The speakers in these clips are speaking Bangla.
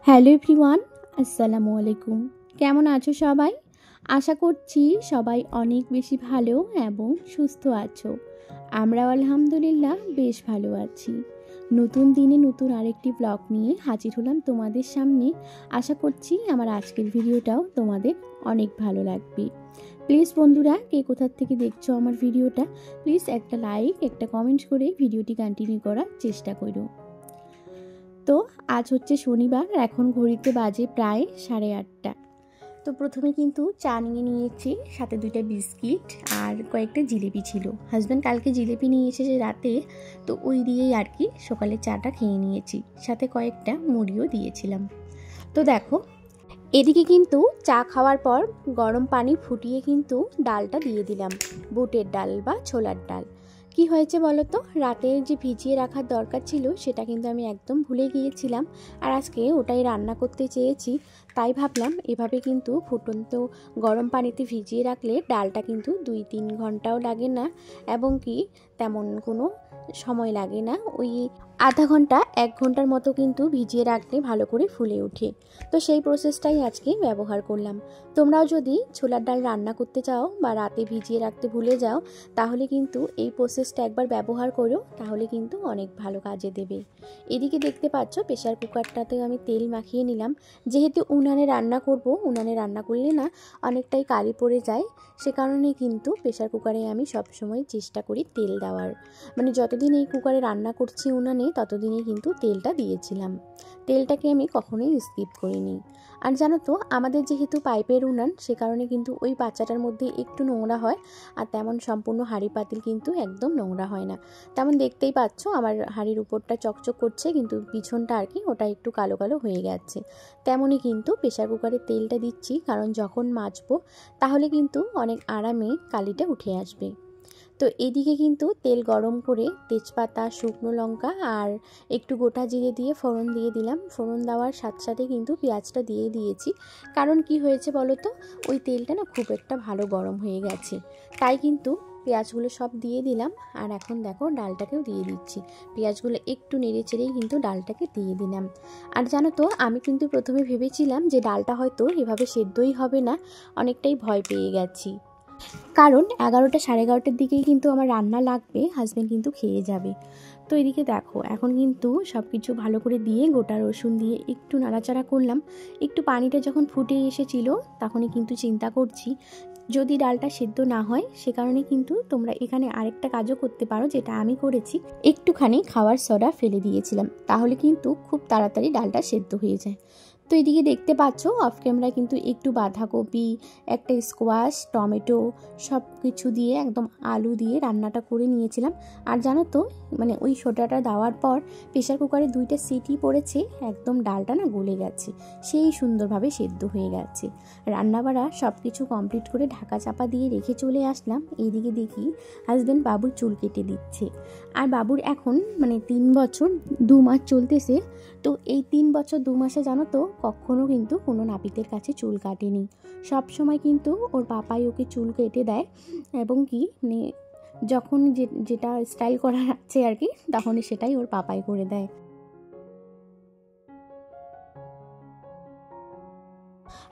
হ্যালো এভরিওয়ান, আসসালামু আলাইকুম। কেমন আছো সবাই? আশা করছি সবাই অনেক বেশি ভালো এবং সুস্থ আছো। আমরাও আলহামদুলিল্লাহ বেশ ভালো আছি। নতুন দিনে নতুন আরেকটি ব্লগ নিয়ে হাজির হলাম তোমাদের সামনে। আশা করছি আমার আজকের ভিডিওটাও তোমাদের অনেক ভালো লাগবে। প্লিজ বন্ধুরা, কে কোথা থেকে দেখছো আমার ভিডিওটা, প্লিজ একটা লাইক একটা কমেন্ট করে ভিডিওটি কন্টিনিউ করার চেষ্টা করো। তো আজ হচ্ছে শনিবার, এখন ঘড়িতে বাজে প্রায় 8:30। তো প্রথমে কিন্তু চা নিয়েছি, সাথে 2টা বিস্কিট আর কয়েকটা জিলিপি ছিল। হাজব্যান্ড কালকে জিলিপি নিয়ে এসেছে রাতে, তো ওই দিয়েই আর কি সকালে চাটা খেয়ে নিয়েছি, সাথে কয়েকটা মুড়িও দিয়েছিলাম। তো দেখো, এদিকে কিন্তু চা খাওয়ার পর গরম পানি ফুটিয়ে কিন্তু ডালটা দিয়ে দিলাম, বুটের ডাল বা ছোলার ডাল। কি হয়েছে বলো তো, রাতে যে ভিজিয়ে রাখার দরকার ছিল সেটা কিন্তু আমি একদম ভুলে গিয়েছিলাম, আর আজকে ওটাই রান্না করতে চেয়েছি। তাই ভাবলাম এভাবে কিন্তু ফুটন্ত গরম পানিতে ভিজিয়ে রাখলে ডালটা কিন্তু 2-3 ঘন্টাও লাগে না, এবং কি তেমন কোনো সময় লাগে না। ওই আধা ঘন্টা 1 ঘন্টার মতো কিন্তু ভিজিয়ে রাখলে ভালো করে ফুলে ওঠে। তো সেই প্রসেসটাই আজকে ব্যবহার করলাম। তোমরাও যদি ছোলার ডাল রান্না করতে চাও বা রাতে ভিজিয়ে রাখতে ভুলে যাও, তাহলে কিন্তু এই প্রসেসটা একবার ব্যবহার করো, তাহলে কিন্তু অনেক ভালো কাজে দেবে। এদিকে দেখতে পাচ্ছ প্রেশার কুকারটাতে আমি তেল মাখিয়ে নিলাম। যেহেতু উনানে রান্না করব, উনানে রান্না করলে না অনেকটাই কালি পড়ে যায়, সে কারণে কিন্তু প্রেশার কুকারে আমি সবসময় চেষ্টা করি তেল দেওয়ার। মানে যতদিন এই কুকারে রান্না করছি উনানে, ততদিনই কিন্তু তেলটা দিয়েছিলাম। তেলটাকে আমি কখনোই স্কিপ করিনি। আর জানো তো, আমাদের যেহেতু পাইপের উনান, সে কারণে কিন্তু ওই বাচ্চাটার মধ্যে একটু নোংরা হয়, আর তেমন সম্পূর্ণ হাঁড়ি পাতিল কিন্তু একদম নোংরা হয় না। তেমন দেখতেই পাচ্ছ আমার হাঁড়ির উপরটা চকচক করছে, কিন্তু পিছনটা আর কি ওটা একটু কালো কালো হয়ে গেছে। তেমনই কিন্তু প্রেশার কুকারে তেলটা দিচ্ছি, কারণ যখন মাজবো তাহলে কিন্তু অনেক আরামে কালিটা উঠে আসবে। তো এদিকে কিন্তু তেল গরম করে তেজপাতা, শুকনো লঙ্কা আর একটু গোটা জিরে দিয়ে ফোড়ন দিয়ে দিলাম। ফোড়ন দেওয়ার সাথে সাথে কিন্তু পেঁয়াজটা দিয়ে দিয়েছি, কারণ কি হয়েছে বলো তো, ওই তেলটা না খুব একটা ভালো গরম হয়ে গেছে, তাই কিন্তু পেঁয়াজগুলো সব দিয়ে দিলাম। আর এখন দেখো ডালটাকেও দিয়ে দিচ্ছি। পেঁয়াজগুলো একটু নেড়ে চেড়েই কিন্তু ডালটাকে দিয়ে দিলাম। আর জানো তো, আমি কিন্তু প্রথমে ভেবেছিলাম যে ডালটা হয়তো এভাবে সেদ্ধই হবে না, অনেকটাই ভয় পেয়ে গেছি, কারণ 11টা 11:30টার দিকেই কিন্তু আমার রান্না লাগবে, হাজব্যান্ড কিন্তু খেয়ে যাবে। তো এদিকে দেখো, এখন কিন্তু সব কিছু ভালো করে দিয়ে গোটা রসুন দিয়ে একটু নাড়াচাড়া করলাম। একটু পানিটা যখন ফুটে এসেছিল, তখনই কিন্তু চিন্তা করছি যদি ডালটা সেদ্ধ না হয়, সে কারণে কিন্তু তোমরা এখানে আরেকটা কাজও করতে পারো, যেটা আমি করেছি। একটুখানি খাওয়ার সোডা ফেলে দিয়েছিলাম, তাহলে কিন্তু খুব তাড়াতাড়ি ডালটা সেদ্ধ হয়ে যায়। তো এদিকে দেখতে পাচ্ছ অফ ক্যামেরায় কিন্তু একটু বাঁধাকপি, একটা স্কোয়াশ, টমেটো সব কিছু দিয়ে একদম আলু দিয়ে রান্নাটা করে নিয়েছিলাম। আর জানো তো, মানে ওই সোডাটা দেওয়ার পর প্রেশার কুকারে 2টা সিটি পড়েছে, একদম ডালটা না গলে গেছে, সেই সুন্দরভাবে সেদ্ধ হয়ে গেছে। রান্নাবাড়া সব কিছু কমপ্লিট করে ঢাকা চাপা দিয়ে রেখে চলে আসলাম। এইদিকে দেখি হাজব্যান্ড বাবুর চুল কেটে দিচ্ছে। আর বাবুর এখন মানে 3 বছর 2 মাস চলতেছে। তো এই 3 বছর 2 মাসে জানো তো, কখনো কিন্তু কোনো নাপিতের কাছে চুল কাটেনি। সব সময় কিন্তু ওর পাপাই ওকে চুল কেটে দেয়, এবং কি মানে যখন যেটা স্টাইল করার আছে আর কি, তখনই সেটাই ওর পাপাই করে দেয়।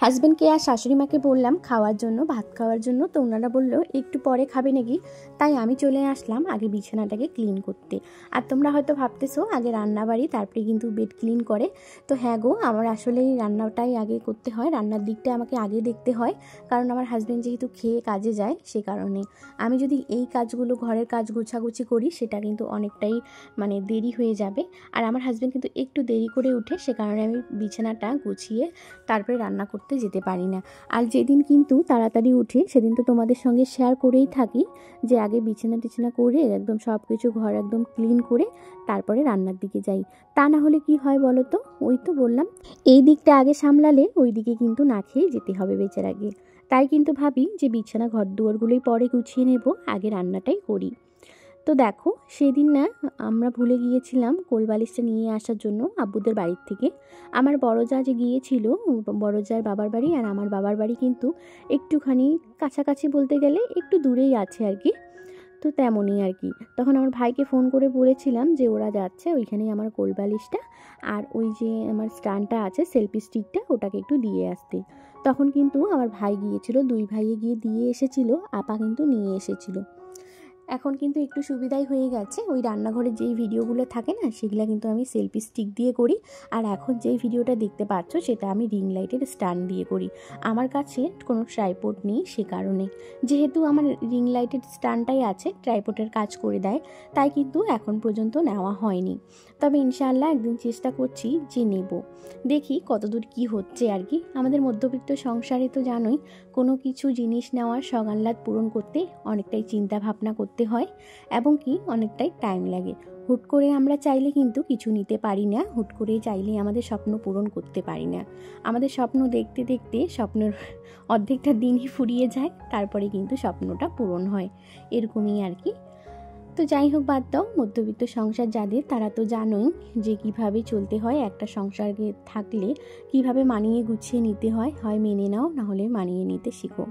হাজব্যান্ডকে আর শাশুড়ি মাকে বললাম খাওয়ার জন্য, ভাত খাওয়ার জন্য। তো ওনারা বললো একটু পরে খাবে নাকি, তাই আমি চলে আসলাম আগে বিছানাটাকে ক্লিন করতে। আর তোমরা হয়তো ভাবতেছো আগে রান্নাবাড়ি তারপরে কিন্তু বেড ক্লিন করে। তো হ্যাঁ গো, আমার আসলে এই রান্নাটাই আগে করতে হয়, রান্নার দিকটা আমাকে আগে দেখতে হয়, কারণ আমার হাজব্যান্ড যেহেতু খেয়ে কাজে যায়, সে কারণে আমি যদি এই কাজগুলো, ঘরের কাজ গোছাগুছি করি, সেটা কিন্তু অনেকটাই মানে দেরি হয়ে যাবে। আর আমার হাজব্যান্ড কিন্তু একটু দেরি করে উঠে, সে কারণে আমি বিছানাটা গুছিয়ে তারপরে রান্না করতে যেতে পারি না। আর যেদিন কিন্তু তাড়াতাড়ি উঠে, সেদিন তো তোমাদের সঙ্গে শেয়ার করেই থাকি যে আগে বিছানা টিছানা করে একদম সব কিছু ঘর একদম ক্লিন করে তারপরে রান্নার দিকে যাই। তা না হলে কি হয় বলো তো, ওই তো বললাম এই দিকটা আগে সামলালে ওই দিকে কিন্তু না খেয়ে যেতে হবে বেচার আগে। তাই কিন্তু ভাবি যে বিছানা ঘর দুয়ারগুলোই পরে গুছিয়ে নেব, আগে রান্নাটাই করি। তো দেখো, সেদিন না আমরা ভুলে গিয়েছিলাম কোলবালিশটা নিয়ে আসার জন্য আব্বুদের বাড়ির থেকে। আমার বড় যা যে গিয়েছিল, বড় যার বাবার বাড়ি আর আমার বাবার বাড়ি কিন্তু একটুখানি কাছাকাছি, বলতে গেলে একটু দূরেই আছে আর কি। তো তেমনই আর কি। তখন আমার ভাইকে ফোন করে বলেছিলাম যে ওরা যাচ্ছে, ওইখানেই আমার কোলবালিশটা আর ওই যে আমার স্ট্যান্ডটা আছে সেলফি স্টিকটা ওটাকে একটু দিয়ে আসতে। তখন কিন্তু আমার ভাই গিয়েছিল, 2 ভাইয়ে গিয়ে দিয়ে এসেছিল, আপা কিন্তু নিয়ে এসেছিল। এখন কিন্তু একটু সুবিধাই হয়ে গেছে, ওই রান্নাঘরে যেই ভিডিওগুলো থাকে না সেগুলো কিন্তু আমি সেলফি স্টিক দিয়ে করি, আর এখন যেই ভিডিওটা দেখতে পাচ্ছ সেটা আমি রিং লাইটের স্ট্যান্ড দিয়ে করি। আমার কাছে কোনো ট্রাইপড নেই, সে কারণে যেহেতু আমার রিং লাইটের স্ট্যান্ডটাই আছে, ট্রাইপডের কাজ করে দেয়, তাই কিন্তু এখন পর্যন্ত নেওয়া হয়নি। তবে ইনশাআল্লাহ একদিন চেষ্টা করছি যে নেব, দেখি কতদূর কি হচ্ছে আর কি। আমাদের মধ্যবিত্ত সংসারে তো জানোই কোনো কিছু জিনিস নেওয়ার সগাল্লাদ পূরণ করতে অনেকটাই চিন্তা ভাবনা করতে হয় এবং কি অনেকটাই টাইম লাগে। হুট করে আমরা চাইলে কিন্তু কিছু নিতে পারি না, হুট করে চাইলে আমাদের স্বপ্ন পূরণ করতে পারি না। আমাদের স্বপ্ন দেখতে দেখতে স্বপ্নের অর্ধেকটা দিনই ফুরিয়ে যায়, তারপরে কিন্তু স্বপ্নটা পূরণ হয়, এরকমই আর কি। তো যাই হোক, বাদ দাও, মধ্যবিত্ত সংসার যাদের তারা তো জানোই যে কিভাবে চলতে হয়, একটা সংসারে থাকলে কিভাবে মানিয়ে গুছিয়ে নিতে হয়, হয় মেনে নাও না হলে মানিয়ে নিতে শিখো।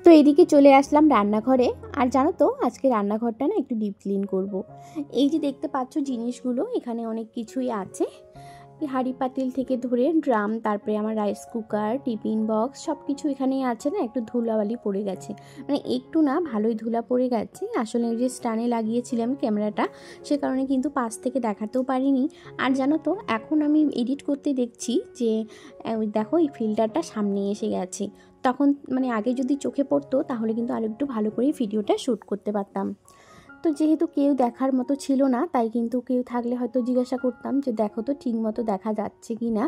তো এদিকে চলে আসলাম রান্নাঘরে, আর জানো তো আজকে রান্নাঘরটা না একটু ডিপ ক্লিন করব। এই যে দেখতে পাচ্ছ জিনিসগুলো, এখানে অনেক কিছুই আছে, হাঁড়ি পাতিল থেকে ধরে ড্রাম, তারপরে আমার রাইস কুকার, টিফিন বক্স, সব কিছু এখানেই আছে না, একটু ধুলাবালি পড়ে গেছে, মানে একটু না ভালোই ধুলা পড়ে গেছে। আসলে যে স্ট্যান্ডে লাগিয়েছিলাম ক্যামেরাটা, সে কারণে কিন্তু পাশ থেকে দেখাতেও পারিনি। আর জানো তো এখন আমি এডিট করতে দেখছি যে দেখো এই ফিল্টারটা সামনে এসে গেছে, তখন মানে আগে যদি চোখে পড়তো তাহলে কিন্তু আরও একটু ভালো করে ভিডিওটা শ্যুট করতে পারতাম। তো যেহেতু কেউ দেখার মতো ছিল না, তাই কিন্তু কেউ থাকলে হয়তো জিজ্ঞাসা করতাম যে দেখো তো ঠিক মতো দেখা যাচ্ছে কি না।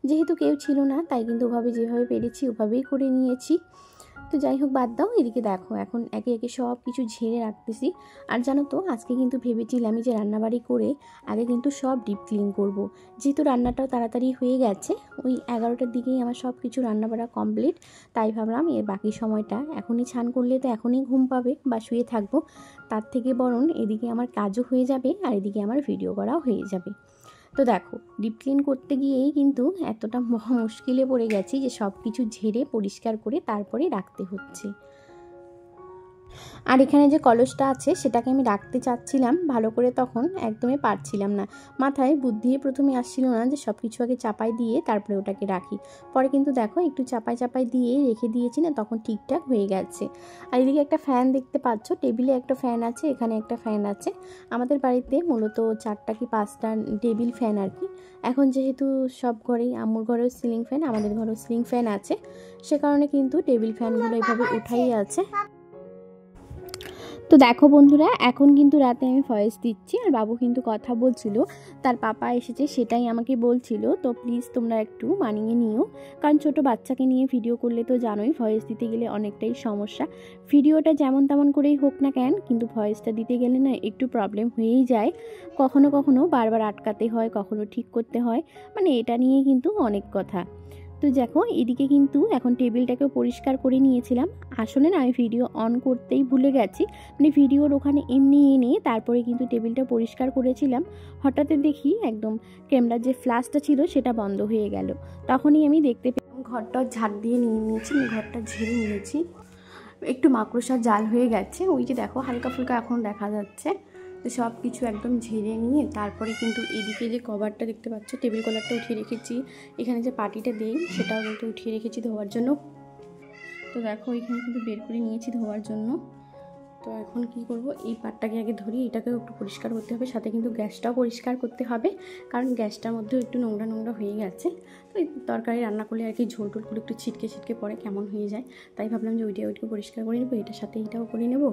যেহেতু কেউ ছিল না, তাই কিন্তু ওভাবে যেভাবে পেরেছি ওভাবেই করে নিয়েছি। তো যাই হোক, বাদ দাও, এদিকে দেখো এখন একে একে সব কিছু ঝেড়ে রাখতেছি। আর জানো তো আজকে কিন্তু ভেবেছিলাম যে রান্নাবাড়ি করে আগে কিন্তু সব ডিপ ক্লিন করব, যেহেতু রান্নাটাও তাড়াতাড়ি হয়ে গেছে, ওই 11টার দিকেই আমার সব কিছু রান্নাবাড়া কমপ্লিট। তাই ভাবলাম এর বাকি সময়টা এখনই স্নান করলে তো এখনই ঘুম পাবে বা শুয়ে থাকবো, তার থেকে বরং এদিকে আমার কাজও হয়ে যাবে আর এদিকে আমার ভিডিও করাও হয়ে যাবে। তো দেখো ডিপ ক্লিন করতে গিয়েই কিন্তু এতটা মুশকিলে পড়ে গেছি যে সব কিছু ঝেড়ে পরিষ্কার করে তারপরে রাখতে হচ্ছে। আর এখানে যে কলসটা আছে সেটাকে আমি রাখতে চাচ্ছিলাম ভালো করে, তখন একদমই পারছিলাম না, মাথায় বুদ্ধি প্রথমে আসছিল না যে সব কিছু আগে চাপাই দিয়ে তারপরে ওটাকে রাখি। পরে কিন্তু দেখো একটু চাপাই দিয়ে রেখে দিয়েছি না, তখন ঠিকঠাক হয়ে গেছে। আর এদিকে একটা ফ্যান দেখতে পাচ্ছ, টেবিলে একটা ফ্যান আছে, এখানে একটা ফ্যান আছে। আমাদের বাড়িতে মূলত 4টা কি 5টা টেবিল ফ্যান আর কি। এখন যেহেতু সব ঘরেই, আম্মুর ঘরেও সিলিং ফ্যান, আমাদের ঘরেও সিলিং ফ্যান আছে, সে কারণে কিন্তু টেবিল ফ্যানগুলো এভাবে উঠাই আছে। তো দেখো বন্ধুরা, এখন কিন্তু রাতে আমি ভয়েস দিচ্ছি, আর বাবু কিন্তু কথা বলছিল, তার পাপা এসেছে সেটাই আমাকে বলছিল। তো প্লিজ তোমরা একটু মানিয়ে নিও, কারণ ছোট বাচ্চাকে নিয়ে ভিডিও করলে তো জানোই ভয়েস দিতে গেলে অনেকটাই সমস্যা। ভিডিওটা যেমন তেমন করেই হোক না কেন, কিন্তু ভয়েসটা দিতে গেলে না একটু প্রবলেম হয়েই যায়, কখনো কখনো বারবার আটকাতে হয়, কখনো ঠিক করতে হয়, মানে এটা নিয়ে কিন্তু অনেক কথা। তো দেখো এদিকে কিন্তু এখন টেবিলটাকে পরিষ্কার করে নিয়েছিলাম। আসলে না আমি ভিডিও অন করতেই ভুলে গেছি, মানে ভিডিওর ওখানে এমনি এনে তারপরে কিন্তু টেবিলটা পরিষ্কার করেছিলাম। হঠাৎ দেখি একদম ক্যামেরার যে ফ্ল্যাশটা ছিল সেটা বন্ধ হয়ে গেল, তখনই আমি দেখতে পেলাম ঘরটা ঝাড় দিয়ে নিয়েছি, ঘরটা ঝেড়ে নিয়েছি, একটু মাকড়সার জাল হয়ে গেছে, ওই যে দেখো হালকা ফুলকা এখন দেখা যাচ্ছে। তো সব কিছু একদম ঝেড়ে নিয়ে তারপরে কিন্তু এদিকে যে কভারটা দেখতে পাচ্ছ, টেবিল কভারটা উঠিয়ে রেখেছি, এখানে যে পাটিটা দেই সেটাও কিন্তু উঠিয়ে রেখেছি ধোয়ার জন্য। তো দেখো এখানে কিন্তু বের করে নিয়েছি ধোয়ার জন্য। তো এখন কি করব, এই পাটটাকে আগে ধরি, এটাকেও একটু পরিষ্কার করতে হবে, সাথে কিন্তু গ্যাসটাও পরিষ্কার করতে হবে, কারণ গ্যাসটার মধ্যেও একটু নোংরা নোংরা হয়ে গেছে। তো এই তরকারি রান্না করলে আর কি ঝোল টোলগুলো একটু ছিটকে পড়ে কেমন হয়ে যায়, তাই ভাবলাম যে ওইটাকে পরিষ্কার করে নেবো, এটার সাথে এটাও করে নেব।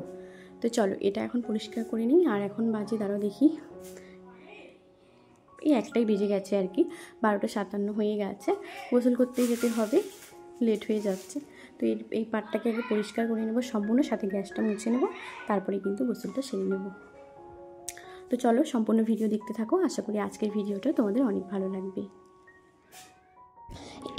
তো চলো এটা এখন পরিষ্কার করে নিই। আর এখন বাজে দাঁড়াও দেখি, এই 1টাই বেজে গেছে আর কি, 12টা 57 হয়ে গেছে, গোসল করতেই যেতে হবে, লেট হয়ে যাচ্ছে। তো এই পাটটাকে আগে পরিষ্কার করে নেব সম্পূর্ণ, সাথে গ্যাসটা মুছে নেব, তারপরে কিন্তু গোসলটা সেরে নেব। তো চলো সম্পূর্ণ ভিডিও দেখতে থাকো, আশা করি আজকের ভিডিওটা তোমাদের অনেক ভালো লাগবে।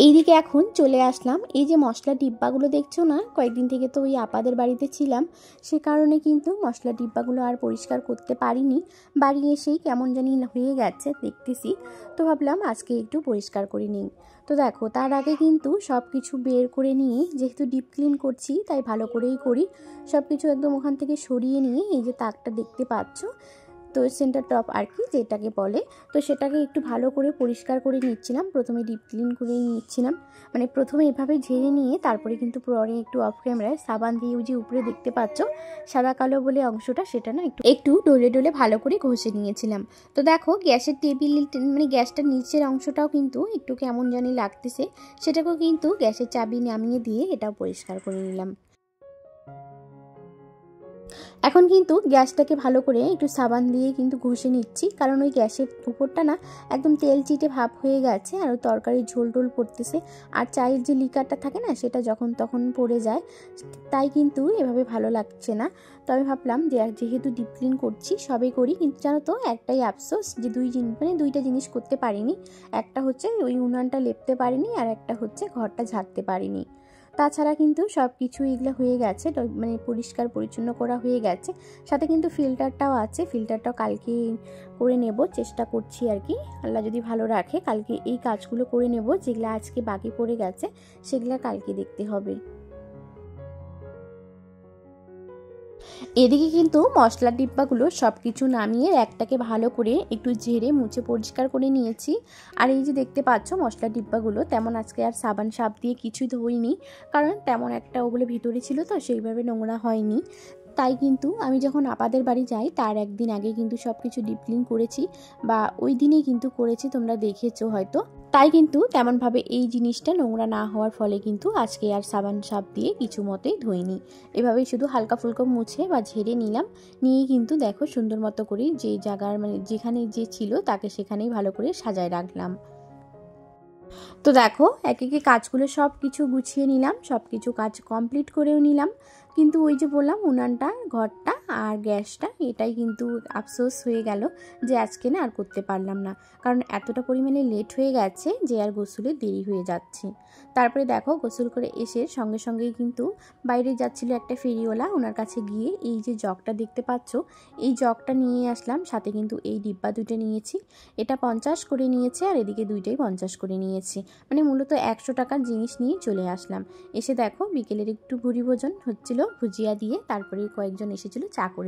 এইদিকে এখন চলে আসলাম, এই যে মশলা ডিব্বাগুলো দেখছো না, কয়েকদিন থেকে তো ওই আপাদের বাড়িতে ছিলাম, সে কারণে কিন্তু মশলা ডিব্বাগুলো আর পরিষ্কার করতে পারিনি, বাড়ি এসেই কেমন জানি হয়ে গেছে দেখতেছি। তো ভাবলাম আজকে একটু পরিষ্কার করে নিই। তো দেখো তার আগে কিন্তু সব কিছু বের করে নিয়ে, যেহেতু ডিপ ক্লিন করছি তাই ভালো করেই করি, সব কিছু একদম ওখান থেকে সরিয়ে নিয়ে এই যে তাকটা দেখতে পাচ্ছ, তো সেন্টার টপ আর কি যেটাকে বলে, তো সেটাকে একটু ভালো করে পরিষ্কার করে নিচ্ছিলাম। প্রথমে ডিপ ক্লিন করে নিচ্ছিলাম, মানে প্রথমে এভাবে ঝেড়ে নিয়ে তারপরে কিন্তু পরে একটু অফ ক্যামেরায় সাবান দিয়ে যে উপরে দেখতে পাচ্ছ সাদা কালো বলে অংশটা, সেটা না একটু ডলে ডলে ভালো করে ঘষে নিয়েছিলাম। তো দেখো গ্যাসের টেবিল মানে গ্যাসটার নিচের অংশটাও কিন্তু একটু কেমন জানি লাগতেছে, সেটাকেও কিন্তু গ্যাসের চাবি নামিয়ে দিয়ে এটাও পরিষ্কার করে নিলাম। এখন কিন্তু গ্যাসটাকে ভালো করে একটু সাবান দিয়ে কিন্তু ঘষে নিচ্ছি, কারণ ওই গ্যাসের উপরটা না একদম তেল চিটে ভাব হয়ে গেছে, আর ওই তরকারির ঝোল টোল পড়তেছে, আর চায়ের যে লিকারটা থাকে না সেটা যখন তখন পড়ে যায়, তাই কিন্তু এভাবে ভালো লাগছে না। তো আমি ভাবলাম যে যেহেতু ডিপ ক্লিন করছি সবই করি, কিন্তু জানো তো একটাই আফসোস যে দুইটা জিনিস করতে পারিনি। একটা হচ্ছে ওই উনানটা লেপতে পারিনি, আর একটা হচ্ছে ঘরটা ঝাড়তে পারিনি। তাছাড়া কিন্তু সব কিছু এগুলো হয়ে গেছে, মানে পরিষ্কার পরিচ্ছন্ন করা হয়ে গেছে। সাথে কিন্তু ফিল্টারটাও আছে, ফিল্টারটাও কালকে করে নেব, চেষ্টা করছি আর কি, আল্লাহ যদি ভালো রাখে কালকে এই কাজগুলো করে নেব, যেগুলো আজকে বাকি পড়ে গেছে সেগুলো কালকে দেখতে হবে। এদিকে কিন্তু মশলার ডিব্বাগুলো সব কিছু নামিয়ে একটাকে ভালো করে একটু ঝেড়ে মুছে পরিষ্কার করে নিয়েছি। আর এই যে দেখতে পাচ্ছ মশলার ডিব্বাগুলো তেমন আজকে আর সাবান সাপ দিয়ে কিছুই ধুইনি, কারণ তেমন একটা ওগুলো ভিতরে ছিল তো সেইভাবে নোংরা হয়নি। তাই কিন্তু আমি যখন আপাদের বাড়ি যাই তার একদিন আগে কিন্তু সব কিছু ডিপ ক্লিন করেছি, বা ওই দিনেই কিন্তু করেছি, তোমরা দেখেছো হয়তো। তাই কিন্তু তেমনভাবে এই জিনিসটা নোংরা না হওয়ার ফলে কিন্তু আজকে আর সাবান সাপ দিয়ে কিছু মতেই ধুইনি, এভাবেই শুধু হালকা ফুলকা মুছে বা ঝেড়ে নিলাম। নিয়ে কিন্তু দেখো সুন্দর মতো করে যে জায়গার মানে যেখানে যে ছিল তাকে সেখানেই ভালো করে সাজায় রাখলাম। তো দেখো একে একে কাজগুলো সব কিছু গুছিয়ে নিলাম, সব কিছু কাজ কমপ্লিট করেও নিলাম, কিন্তু ওই যে বললাম উনানটা, ঘরটা আর গ্যাসটা, এটাই কিন্তু আফসোস হয়ে গেল যে আজকে না আর করতে পারলাম না, কারণ এতটা পরিমাণে লেট হয়ে গেছে যে আর গোসলে দেরি হয়ে যাচ্ছে। তারপরে দেখো গোসল করে এসে সঙ্গে সঙ্গেই কিন্তু বাইরে যাচ্ছিল একটা ফেরিওয়ালা, ওনার কাছে গিয়ে এই যে জগটা দেখতে পাচ্ছ এই জগটা নিয়ে আসলাম, সাথে কিন্তু এই ডিব্বা দুটো নিয়েছি, এটা 50 করে নিয়েছে আর এদিকে দুইটাই 50 করে নিয়েছি, মানে মূলত 100 টাকার জিনিস নিয়ে চলে আসলাম। এসে দেখো বিকেলের একটু ভুরি ভোজন হচ্ছিল ভুজিয়া দিয়ে, তারপরে কয়েকজন এসেছিল চা করে।